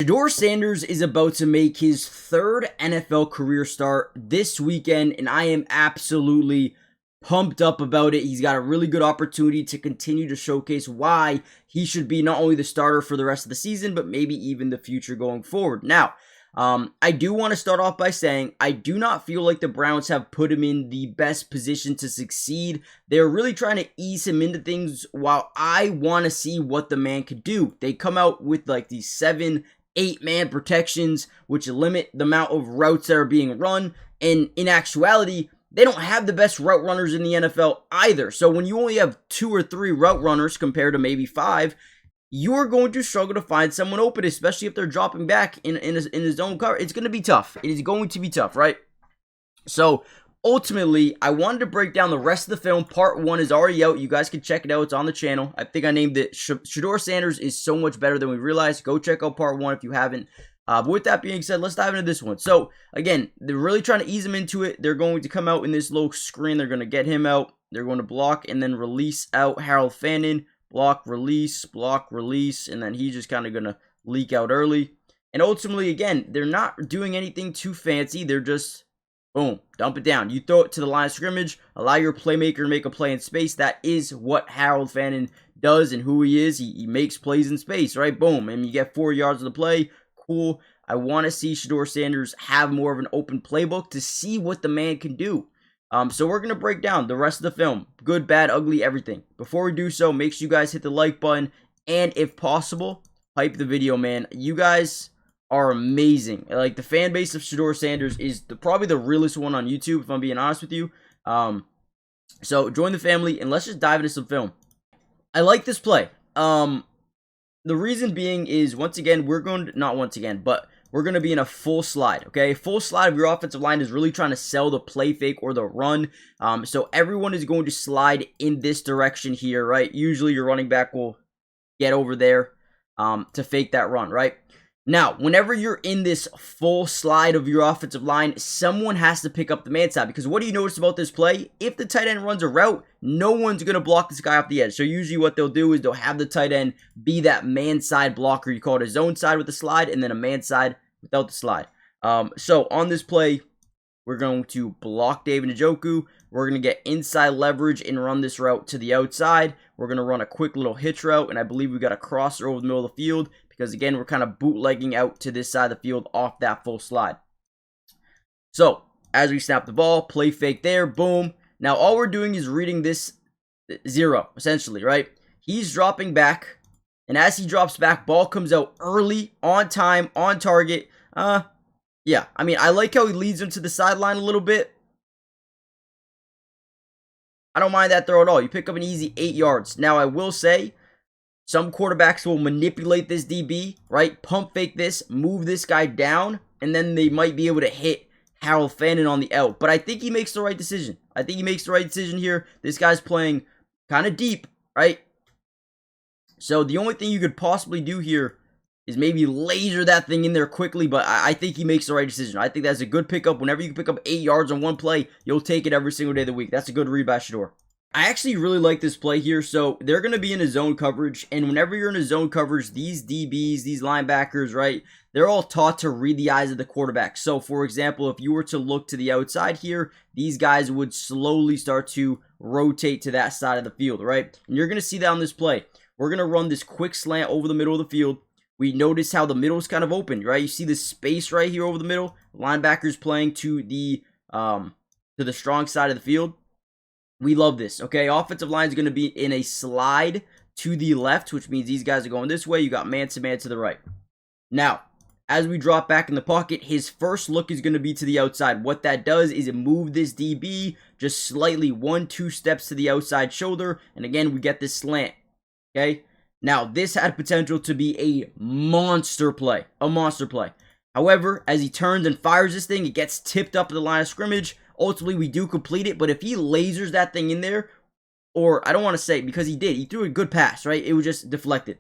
Shedeur Sanders is about to make his third NFL career start this weekend, and I am absolutely pumped up about it. He's got a really good opportunity to continue to showcase why he should be not only the starter for the rest of the season, but maybe even the future going forward. Now, I do want to start off by saying I do not feel like the Browns have put him in the best position to succeed. They're really trying to ease him into things while I want to see what the man could do. They come out with like these 7-8-man protections, which limit the amount of routes that are being run. And in actuality, they don't have the best route runners in the NFL either. So when you only have 2 or 3 route runners compared to maybe 5, you're going to struggle to find someone open, especially if they're dropping back in his zone cover. It's going to be tough. It is going to be tough, right? So ultimately, I wanted to break down the rest of the film. Part 1 is already out. You guys can check it out. It's on the channel. I think I named it Shedeur Sanders is so much better than we realized. Go check out part 1 if you haven't. But with that being said, let's dive into this one. So again, they're really trying to ease him into it. They're going to come out in this little screen. They're going to get him out. They're going to block and then release out Harold Fannin. Block, release, and then he's just kind of going to leak out early. And ultimately, again, they're not doing anything too fancy. They're just, boom, dump it down. You throw it to the line of scrimmage, allow your playmaker to make a play in space. That is what Harold Fannin does and who he is. He makes plays in space, right? Boom, and you get 4 yards of the play. Cool. I want to see Shedeur Sanders have more of an open playbook to see what the man can do. So we're going to break down the rest of the film. Good, bad, ugly, everything. Before we do so, make sure you guys hit the like button. And if possible, hype the video, man. You guys are amazing. Like, the fan base of Shedeur Sanders is probably the realest one on YouTube, if I'm being honest with you. So join the family, and let's just dive into some film. I like this play. The reason being is, once again, we're going to, not once again, but we're going to be in a full slide, okay? Full slide of your offensive line is really trying to sell the play fake or the run. So everyone is going to slide in this direction here, right? Usually your running back will get over there to fake that run, right? Now, whenever you're in this full slide of your offensive line, someone has to pick up the man side. Because what do you notice about this play? If the tight end runs a route, no one's going to block this guy off the edge. So usually what they'll do is they'll have the tight end be that man side blocker. You call it a zone side with the slide and then a man side without the slide. So on this play, we're going to block David Njoku. We're going to get inside leverage and run this route to the outside. We're going to run a quick little hitch route, and I believe we got a crosser over the middle of the field because, again, we're kind of bootlegging out to this side of the field off that full slide. So as we snap the ball, play fake there, boom. Now all we're doing is reading this 0, essentially, right? He's dropping back, and as he drops back, ball comes out early, on time, on target. Yeah, I mean, I like how he leads him to the sideline a little bit. I don't mind that throw at all. You pick up an easy 8 yards. Now, I will say, some quarterbacks will manipulate this DB, right? Pump fake this, move this guy down, and then they might be able to hit Harold Fannin on the out. But I think he makes the right decision. I think he makes the right decision here. This guy's playing kind of deep, right? So the only thing you could possibly do here is maybe laser that thing in there quickly, but I think he makes the right decision. I think that's a good pickup. Whenever you can pick up 8 yards on one play, you'll take it every single day of the week. That's a good read by Shedeur. I actually really like this play here. So they're going to be in a zone coverage, and whenever you're in a zone coverage, these DBs, these linebackers, right, they're all taught to read the eyes of the quarterback. So for example, if you were to look to the outside here, these guys would slowly start to rotate to that side of the field, right? And you're going to see that on this play. We're going to run this quick slant over the middle of the field. We notice how the middle is kind of open, right? You see this space right here over the middle. Linebackers playing to the strong side of the field. We love this, okay? Offensive line is going to be in a slide to the left, which means these guys are going this way. You got man-to-man to the right. Now, as we drop back in the pocket, his first look is going to be to the outside. What that does is it moves this DB just slightly 1-2 steps to the outside shoulder. And again, we get this slant, okay? Now, this had potential to be a monster play. However, as he turns and fires this thing, it gets tipped up to the line of scrimmage. Ultimately, we do complete it, but if he lasers that thing in there, or I don't want to say, because he did. He threw a good pass, right? It was just deflected.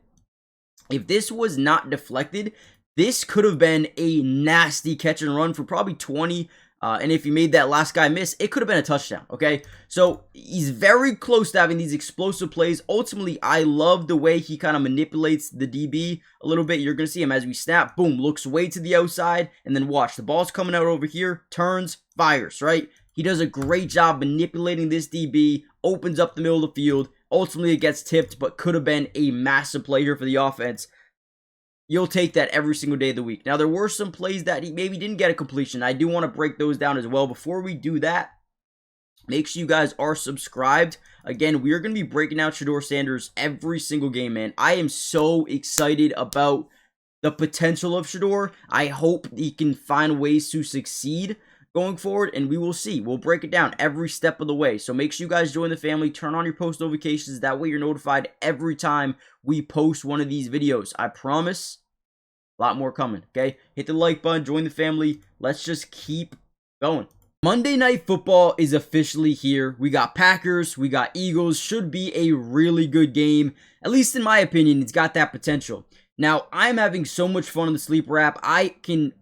If this was not deflected, this could have been a nasty catch and run for probably 20, And if he made that last guy miss, it could have been a touchdown, okay? So he's very close to having these explosive plays. Ultimately, I love the way he kind of manipulates the DB a little bit. You're going to see him as we snap, boom, looks way to the outside, and then watch. The ball's coming out over here, turns, fires, right? He does a great job manipulating this DB, opens up the middle of the field. Ultimately, it gets tipped, but could have been a massive play here for the offense. You'll take that every single day of the week. Now, there were some plays that he maybe didn't get a completion. I do want to break those down as well. Before we do that, make sure you guys are subscribed. Again, we are going to be breaking out Shedeur Sanders every single game, man. I am so excited about the potential of Shedeur. I hope he can find ways to succeed going forward, and we will see. We'll break it down every step of the way. So make sure you guys join the family. Turn on your post notifications. That way you're notified every time we post one of these videos. I promise. A lot more coming, okay? Hit the like button, join the family. Let's just keep going. Monday Night Football is officially here. We got Packers, we got Eagles. Should be a really good game. At least in my opinion, it's got that potential. Now, I'm having so much fun on the Sleeper app. I can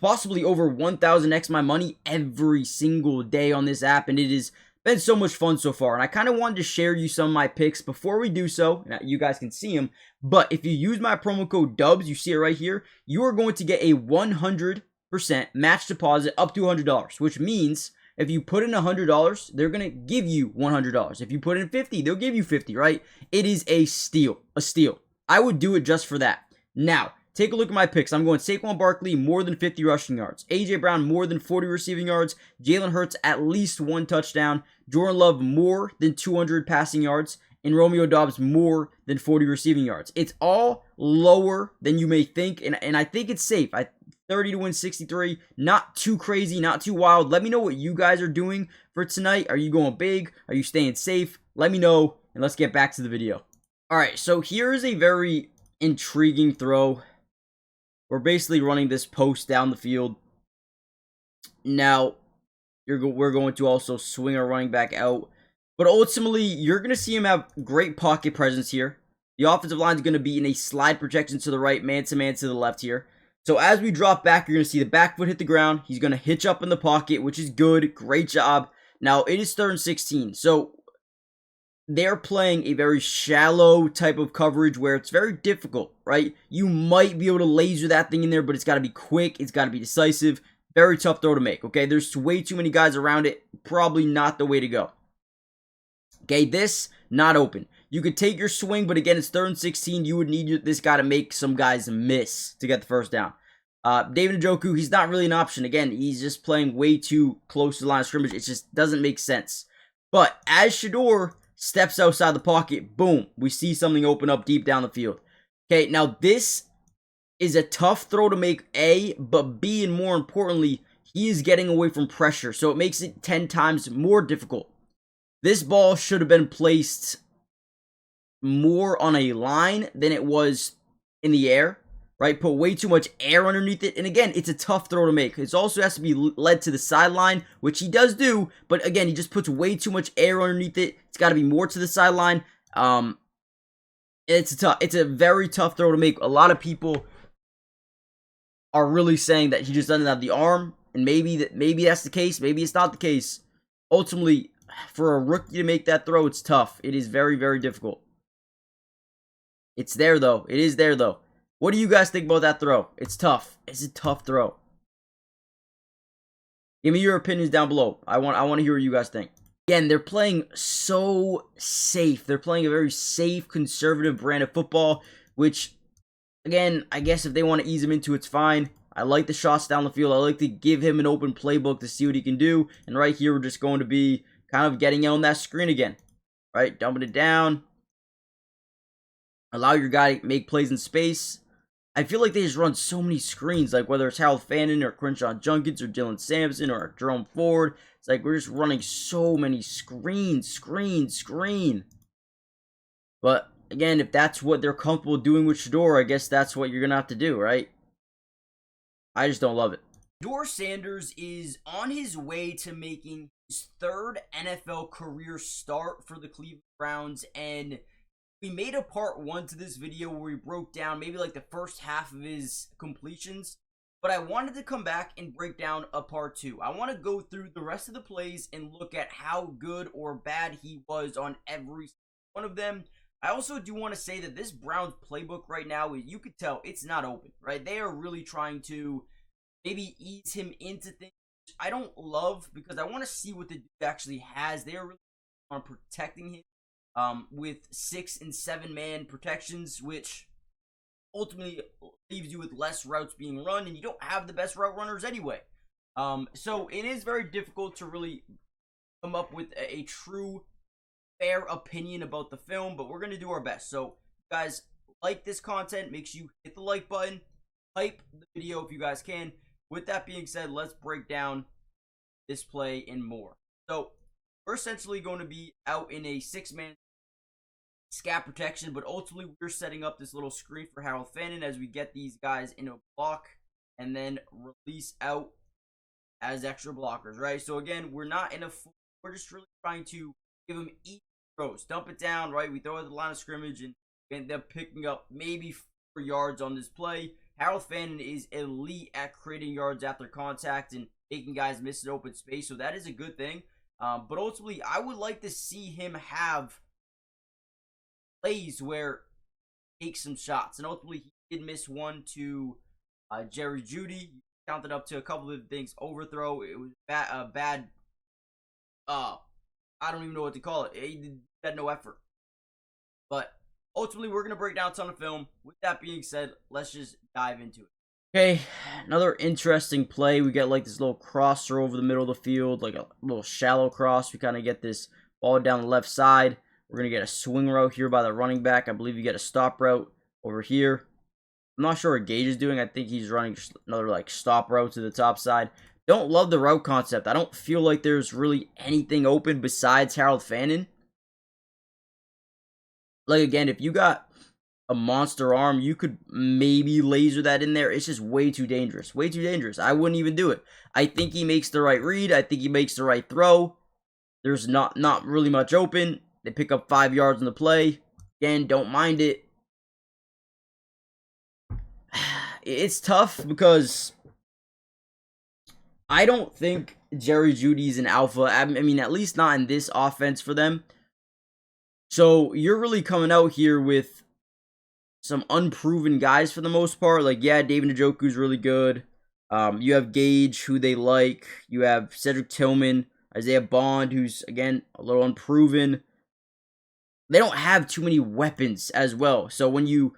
possibly over 1,000x my money every single day on this app, and it has been so much fun so far. And I kind of wanted to share you some of my picks before we do so. Now, you guys can see them. But if you use my promo code DUBS, you see it right here, you are going to get a 100% match deposit up to $100, which means if you put in $100, they're going to give you $100. If you put in 50, they'll give you 50, right? It is a steal, I would do it just for that. Now, take a look at my picks. I'm going Saquon Barkley, more than 50 rushing yards. A.J. Brown, more than 40 receiving yards. Jalen Hurts, at least 1 touchdown. Jordan Love, more than 200 passing yards. And Romeo Doubs, more than 40 receiving yards. It's all lower than you may think, and I think it's safe. 30 to win 63. Not too crazy, not too wild. Let me know what you guys are doing for tonight. Are you going big? Are you staying safe? Let me know, and let's get back to the video. All right, so here is a very intriguing throw. We're basically running this post down the field. Now, we're going to also swing our running back out. But ultimately, you're going to see him have great pocket presence here. The offensive line is going to be in a slide projection to the right, man-to-man to the left here. So as we drop back, you're going to see the back foot hit the ground. He's going to hitch up in the pocket, which is good. Great job. Now, it is 3rd and 16. So they're playing a very shallow type of coverage where it's very difficult, right? You might be able to laser that thing in there, but it's got to be quick. It's got to be decisive. Very tough throw to make, okay? There's way too many guys around it. Probably not the way to go. Okay, this, not open. You could take your swing, but again, it's 3rd and 16. You would need this guy to make some guys miss to get the first down. David Njoku, he's not really an option. Again, he's just playing way too close to the line of scrimmage. It just doesn't make sense. But as Shedeur steps outside the pocket, boom, we see something open up deep down the field. Okay, now this is a tough throw to make, A, but B, and more importantly, he is getting away from pressure, so it makes it 10 times more difficult. This ball should have been placed more on a line than it was in the air, right? Put way too much air underneath it. And again, it's a tough throw to make. It also has to be led to the sideline, which he does do. But again, he just puts way too much air underneath it. It's got to be more to the sideline. It's a very tough throw to make. A lot of people are really saying that he just doesn't have the arm. And maybe that's the case. Maybe it's not the case. Ultimately, for a rookie to make that throw, it's tough. It is very, very difficult. It's there, though. It is there, though. What do you guys think about that throw? It's tough. It's a tough throw. Give me your opinions down below. I want to hear what you guys think. Again, they're playing so safe. They're playing a very safe, conservative brand of football, which, again, I guess if they want to ease him into, it's fine. I like the shots down the field. I like to give him an open playbook to see what he can do. And right here, we're just going to be kind of getting on that screen again, right? Dumping it down. Allow your guy to make plays in space. I feel like they just run so many screens, like whether it's Harold Fannin or Crenshaw Junkins or Dylan Sampson or Jerome Ford. It's like we're just running so many screen. But again, if that's what they're comfortable doing with Shedeur, I guess that's what you're going to have to do, right? I just don't love it. Shedeur Sanders is on his way to making his 3rd NFL career start for the Cleveland Browns, and we made a part 1 to this video where we broke down maybe like the first half of his completions. But I wanted to come back and break down a part 2. I want to go through the rest of the plays and look at how good or bad he was on every one of them. I also do want to say that this Browns playbook right now, you could tell it's not open, right? They are really trying to maybe ease him into things I don't love, because I want to see what the dude actually has. They are really on protecting him with 6 and 7 man protections, which ultimately leaves you with less routes being run, and you don't have the best route runners anyway. So it is very difficult to really come up with a true fair opinion about the film, but we're going to do our best. So guys, like this content, make sure you hit the like button, hype the video if you guys can. With that being said, let's break down this play and more. So we're essentially going to be out in a 6-man scat protection, but ultimately we're setting up this little screen for Harold Fannin as we get these guys in a block and then release out as extra blockers, right? So again, we're not in a full, we're just really trying to give them easy throws, dump it down, right? We throw it at the line of scrimmage and end up picking up maybe 4 yards on this play. Harold Fannin is elite at creating yards after contact and making guys miss an open space, so that is a good thing. But ultimately, I would like to see him have plays where he takes some shots, and ultimately he did miss one to Jerry Jeudy. Counted up to a couple of things. Overthrow. It was bad. I don't even know what to call it. He had no effort. But ultimately, we're gonna break down a ton of film. With that being said, let's just dive into it. Okay, another interesting play. We get like this little crosser over the middle of the field, like a little shallow cross. We kind of get this ball down the left side. We're going to get a swing route here by the running back. I believe you get a stop route over here. I'm not sure what Gage is doing. I think he's running just another like stop route to the top side. Don't love the route concept. I don't feel like there's really anything open besides Harold Fannin. Like, again, if you got a monster arm, you could maybe laser that in there. It's just way too dangerous. Way too dangerous. I wouldn't even do it. I think he makes the right read. I think he makes the right throw. There's not really much open. They pick up 5 yards on the play. Again, don't mind it. It's tough because I don't think Jerry Jeudy's an alpha. I mean, at least not in this offense for them. So you're really coming out here with some unproven guys for the most part. Like, yeah, David Njoku's really good. You have Gage, who they like. You have Cedric Tillman, Isaiah Bond, who's, again, a little unproven. They don't have too many weapons as well. So when you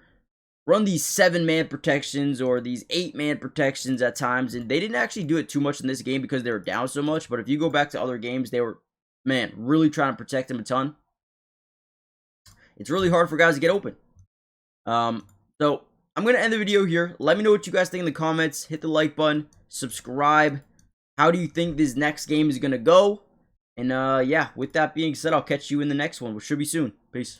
run these 7-man protections or these 8-man protections at times, and they didn't actually do it too much in this game because they were down so much, but if you go back to other games, they were, man, really trying to protect them a ton. It's really hard for guys to get open. So I'm going to end the video here. Let me know what you guys think in the comments. Hit the like button. Subscribe. How do you think this next game is going to go? And yeah, with that being said, I'll catch you in the next one, which should be soon. Peace.